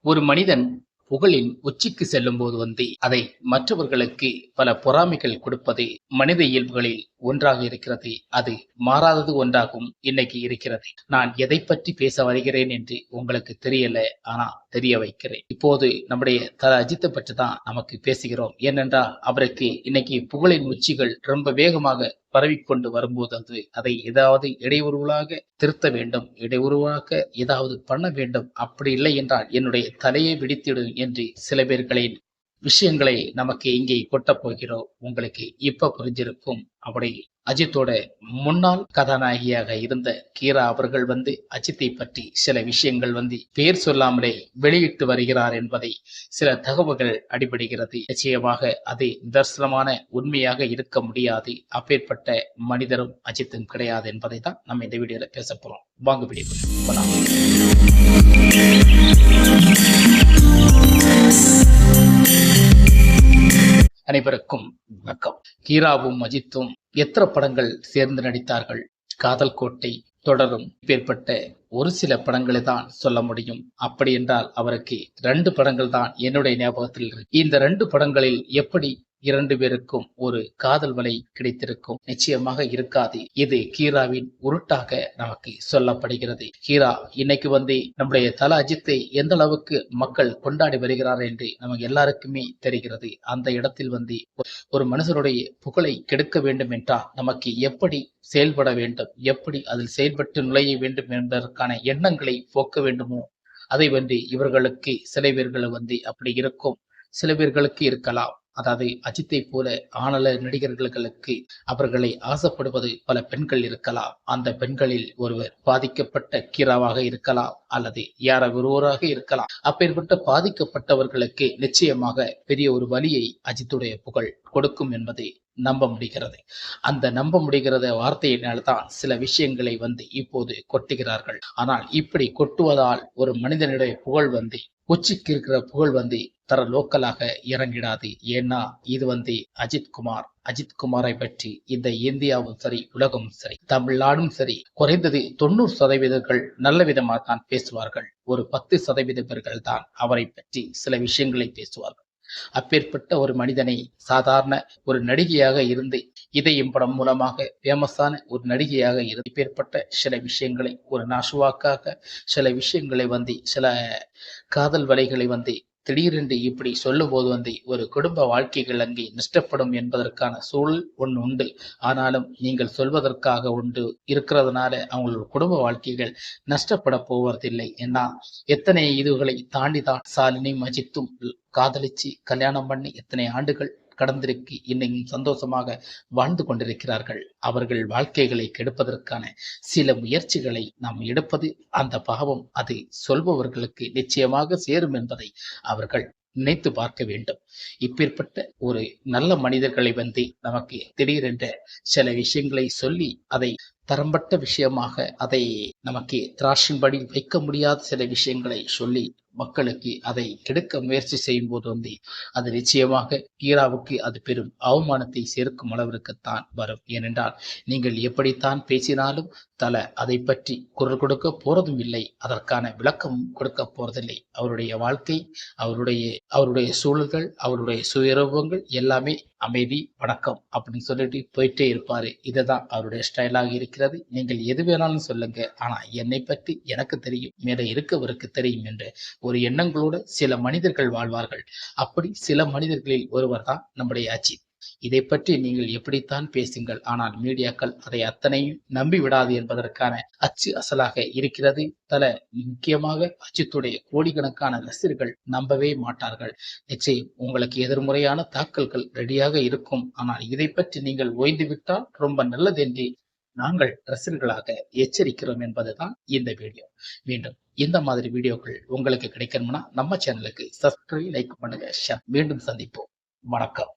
ஒரு மனிதன் புகழின் உச்சிக்கு செல்லும் போது அதை மற்றவர்களுக்கு பல பொறாமைகள் கொடுப்பது மனித இயல்புகளில் ஒன்றாக இருக்கிறது. அது மாறாதது ஒன்றாகவும் இன்னைக்கு இருக்கிறது. நான் எதை பற்றி பேச வருகிறேன் என்று உங்களுக்கு தெரியல, ஆனா தெரிய வைக்கிறேன். இப்போது நம்முடைய அஜித்தை பற்றி தான் நமக்கு பேசுகிறோம். ஏனென்றால் அவருக்கு இன்னைக்கு புகழின் உச்சிகள் ரொம்ப வேகமாக பரவிக்கொண்டு வரும்போது அதை ஏதாவது இடையூறுகளாக திருத்த வேண்டும், இடையூறுவாக ஏதாவது பண்ண வேண்டும். அப்படி இல்லை என்றால் என்னுடைய தலையை வெடித்திடும் என்று சில பேர்களின் விஷயங்களை நமக்கு இங்கே கொட்டப் போகிறோம். உங்களுக்கு இப்ப புரிஞ்சிருக்கும். அப்படி அஜித்தோட முன்னாள் கதாநாயகியாக இருந்த கீரா அவர்கள் அஜித்தை பற்றி சில விஷயங்கள் பெயர் சொல்லாமலே வெளியிட்டு வருகிறார் என்பதை சில தகவல்கள் அடிபடுகிறது. நிச்சயமாக அது நிதர்சனமான உண்மையாக இருக்க முடியாது. அப்பேற்பட்ட மனிதரும் அஜித்தும் கிடையாது என்பதை தான் நம்ம இந்த வீடியோல பேச போறோம். வாங்க வீடியோ போலாம். அனைவருக்கும் வணக்கம். கீராவும் அஜித்தும் எத்தனை படங்கள் சேர்ந்து நடித்தார்கள்? காதல் கோட்டை, தொடரும், பேர்பட்ட ஒரு சில படங்களை தான் சொல்ல முடியும். அப்படி என்றால் அவருக்கு 2 படங்கள் தான் என்னுடைய ஞாபகத்தில் இருக்கு. இந்த 2 படங்களில் எப்படி 2 பேருக்கும் ஒரு காதல் வலை கிடைத்திருக்கும்? நிச்சயமாக இருக்காது. இது கீராவின் உருட்டாக நமக்கு சொல்லப்படுகிறது. கீரா இன்னைக்கு நம்முடைய அஜித்தை எந்த அளவுக்கு மக்கள் கொண்டாடி வருகிறார் என்று நமக்கு எல்லாருக்குமே தெரிகிறது. அந்த இடத்தில் ஒரு மனுஷனுடைய புகழை கெடுக்க வேண்டும் என்றால் நமக்கு எப்படி செயல்பட வேண்டும், எப்படி அதில் செயல்பட்டு நுழைய வேண்டும் என்பதற்கான எண்ணங்களை போக்க வேண்டுமோ அதை இவர்களுக்கு சில பேர்கள் அப்படி இருக்கும், சில பேர்களுக்கு இருக்கலாம். அதாவது அஜித்தை போல ஆனல நடிகர்களுக்கு அவர்களை ஆசைப்படுவது பல பெண்கள் இருக்கலாம். அந்த பெண்களில் ஒருவர் பாதிக்கப்பட்ட கீராவாக இருக்கலாம், அல்லது யார ஒருவராக இருக்கலாம். அப்பேற்பட்ட பாதிக்கப்பட்டவர்களுக்கு நிச்சயமாக பெரிய ஒரு வலியை அஜித்துடைய புகழ் கொடுக்கும் என்பதை நம்ப முடிகிறது. அந்த நம்ப முடிகிறத வார்த்தையினால்தான் சில விஷயங்களை இப்போது கொட்டுகிறார்கள். ஆனால் இப்படி கொட்டுவதால் ஒரு மனிதனுடைய புகழ் உச்சிக்கு இருக்கிற புகழ் தர லோக்கலாக இறங்கிடாது. ஏன்னா இது அஜித் குமாரை பற்றி இந்த இந்தியாவும் சரி, உலகமும் சரி, தமிழ்நாடும் சரி, குறைந்தது 90% நல்ல விதமாக தான் பேசுவார்கள். ஒரு 10% பேர்கள் தான் அவரை பற்றி சில விஷயங்களை பேசுவார்கள். அப்பேற்பட்ட ஒரு மனிதனை சாதாரண ஒரு நடிகையாக இருந்து இதயம் படம் மூலமாக ஃபேமஸான ஒரு நடிகையாக இருந்து இப்பேற்பட்ட சில விஷயங்களை ஒரு நாசுவாக்காக சில விஷயங்களை சில காதல் வலைகளை திடீரென்று இப்படி சொல்லும் போது ஒரு குடும்ப வாழ்க்கைகள் அங்கே நஷ்டப்படும் என்பதற்கான சூழல் ஒன்று உண்டு. ஆனாலும் நீங்கள் சொல்வதற்காக ஒன்று இருக்கிறதுனால அவங்களோட குடும்ப வாழ்க்கைகள் நஷ்டப்பட போவதில்லை. ஏன்னா எத்தனை இதுகளை தாண்டிதான் சாலினியும் அஜித்தும் காதலிச்சு கல்யாணம் பண்ணி எத்தனை ஆண்டுகள் கடந்திருக்கு இன்னையும் சந்தோஷமாக வாழ்ந்து கொண்டிருக்கிறார்கள். அவர்கள் வாழ்க்கைகளை கெடுப்பதற்கான சில முயற்சிகளை நாம் எடுப்பது அந்த பாவம் அது சொல்பவர்களுக்கு நிச்சயமாக சேரும் என்பதை அவர்கள் நினைத்து பார்க்க வேண்டும். இப்பேற்பட்ட ஒரு நல்ல மனிதர்களை நமக்கு திடீரென்ற சில விஷயங்களை சொல்லி அதை தரம்பட்ட விஷயமாக அதை நமக்கு திராட்சின்படி வைக்க முடியாத சில விஷயங்களை சொல்லி மக்களுக்கு அதை கெடுக்க முயற்சி செய்யும் போது அது நிச்சயமாக கீராவுக்கு அது பெரும் அவமானத்தை சேர்க்கும் அளவிற்குத்தான் வரும். ஏனென்றால் நீங்கள் எப்படித்தான் பேசினாலும் அதை பற்றி குரல் கொடுக்க போறதும் இல்லை, அதற்கான விளக்கமும் கொடுக்க போறதில்லை. அவருடைய வாழ்க்கை, அவருடைய சூழல்கள், அவருடைய சுயரூபங்கள் எல்லாமே அமைதி, வணக்கம் அப்படின்னு சொல்லிட்டு போயிட்டே இருப்பாரு. இதுதான் அவருடைய ஸ்டைலாக இருக்கிறது. நீங்கள் எது வேணாலும் சொல்லுங்க, ஆனா என்னை பற்றி எனக்கு தெரியும், மேலே இருக்கவருக்கு தெரியும் என்ற ஒரு எண்ணங்களோடு சில மனிதர்கள் வாழ்வார்கள். அப்படி சில மனிதர்களில் ஒருவர் தான் நம்முடைய அஜித். இதை பற்றி நீங்கள் எப்படித்தான் பேசுங்கள், ஆனால் மீடியாக்கள் அதை அத்தனையும் நம்பி விடாது என்பதற்கான அச்சு அசலாக இருக்கிறது. முக்கியமாக அஜித்துடைய கோடிக்கணக்கான ரசிகர்கள் நம்பவே மாட்டார்கள். நிச்சயம் உங்களுக்கு எதிர்முறையான தாக்கல்கள் ரெடியாக இருக்கும். ஆனால் இதை பற்றி நீங்கள் ஓய்ந்துவிட்டால் ரொம்ப நல்லது என்று நாங்கள் ரசிகர்களாக எச்சரிக்கிறோம் என்பதுதான் இந்த வீடியோ. மீண்டும் இந்த மாதிரி வீடியோக்கள் உங்களுக்கு கிடைக்கணும்னா நம்ம சேனலுக்கு சப்ஸ்கிரைப், லைக் பண்ணுங்க, ஷேர். மீண்டும் சந்திப்போம். வணக்கம்.